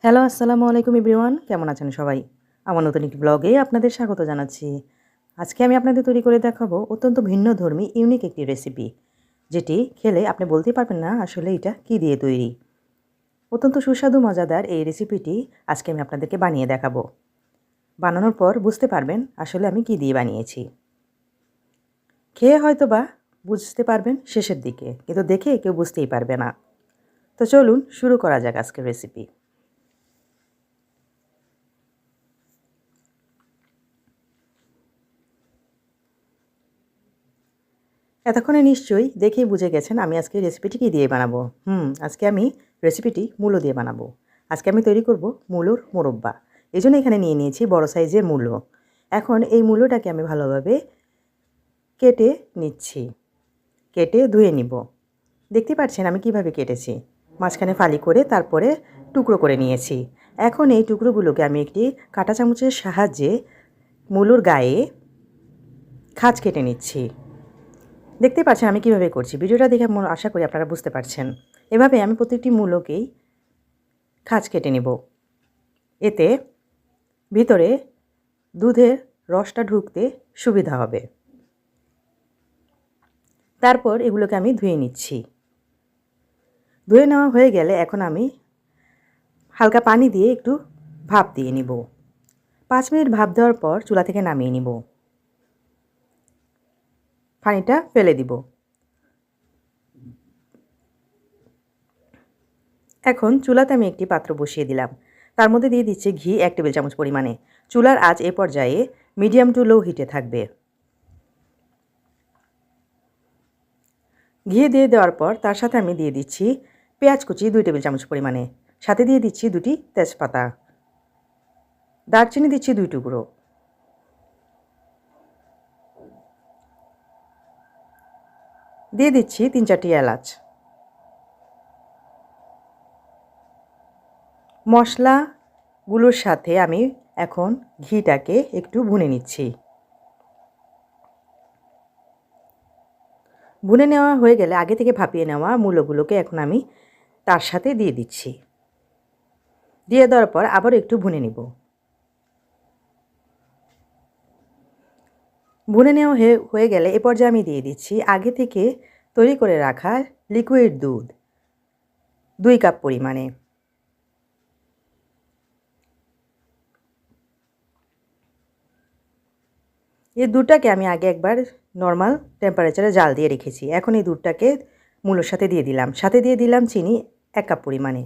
Hello, আসসালামু আলাইকুম everyone. কেমন আছেন সবাই? আমার নতুন একটি ব্লগে আপনাদের স্বাগত জানাচ্ছি। আজকে আমি আপনাদের তৈরি করে দেখাবো অত্যন্ত ভিন্নধর্মী ইউনিক একটি রেসিপি, যেটি খেলে আপনি বলতেই পারবেন না আসলে এটা কী দিয়ে তৈরি। অত্যন্ত সুস্বাদু মজাদার এই রেসিপিটি আজকে আমি আপনাদেরকে বানিয়ে দেখাবো। বানানোর পর বুঝতে পারবেন আসলে আমি কী দিয়ে বানিয়েছি। খেয়ে হয়তোবা বুঝতে পারবেন শেষের দিকে, কিন্তু দেখে কেউ বুঝতেই পারবে না। তো চলুন শুরু করা যাক আজকের রেসিপি। এতক্ষণে নিশ্চয়ই দেখেই বুঝে গেছেন আমি আজকে রেসিপিটি কী দিয়ে বানাবো। আজকে আমি রেসিপিটি মূলো দিয়ে বানাবো। আজকে আমি তৈরি করব মূলোর মোরব্বা। এজন্য এখানে নিয়ে নিয়েছি বড় সাইজের মূলো। এখন এই মূলোটাকে আমি ভালোভাবে কেটে নিচ্ছি। কেটে ধুয়ে নিব। দেখতে পাচ্ছেন আমি কিভাবে কেটেছি। মাঝখানে ফালি করে তারপরে টুকরো করে নিয়েছি। এখন এই টুকরোগুলোকে আমি একটি কাঁটা চামচের সাহায্যে মূলোর গায়ে খাঁজ কেটে নিচ্ছি। দেখতে পাচ্ছেন আমি কিভাবে করছি। ভিডিওটা দেখে আশা করি আপনারা বুঝতে পারছেন। এভাবে আমি প্রত্যেকটি মূলকেই খাঁজ কেটে নেব। এতে ভিতরে দুধের রসটা ঢুকতে সুবিধা হবে। তারপর এগুলোকে আমি ধুয়ে নিচ্ছি। ধুয়ে নেওয়া হয়ে গেলে এখন আমি হালকা পানি দিয়ে একটু ভাপ দিয়ে নিব। 5 মিনিট ভাপ দেওয়ার পর চুলা থেকে নামিয়ে নিব। পানিটা ফেলে দিব। এখন চুলাতে আমি একটি পাত্র বসিয়ে দিলাম। তার মধ্যে দিয়ে দিচ্ছি ঘি 1 টেবিল চামচ পরিমাণে। চুলার আঁচ এ পর্যায়ে মিডিয়াম টু লো হিটে থাকবে। ঘি দিয়ে দেওয়ার পর তার সাথে আমি দিয়ে দিচ্ছি পেঁয়াজ কুচি 2 টেবিল চামচ পরিমাণে। সাথে দিয়ে দিচ্ছি 2টি তেজপাতা। দারচিনি দিচ্ছি 2 টুকরো। দিয়ে দিচ্ছি 3-4টি এলাচ। মশলাগুলোর সাথে আমি এখন ঘিটাকে একটু ভুনে নিচ্ছি। ভুনে নেওয়া হয়ে গেলে আগে থেকে ভাপিয়ে নেওয়া মূলোগুলোকে এখন আমি তার সাথে দিয়ে দিচ্ছি। দিয়ে দেওয়ার পর আবার একটু ভুনে নিব। ভুনে নেওয়া হয়ে গেলে এ পর্যায়ে আমি দিয়ে দিচ্ছি আগে থেকে তৈরি করে রাখা লিকুইড দুধ 2 কাপ পরিমাণে। এই দুধটাকে আমি আগে একবার নর্মাল টেম্পারেচারে জাল দিয়ে রেখেছি। এখন এই দুধটাকে মূলোর সাথে দিয়ে দিলাম। সাথে দিয়ে দিলাম চিনি 1 কাপ পরিমাণে।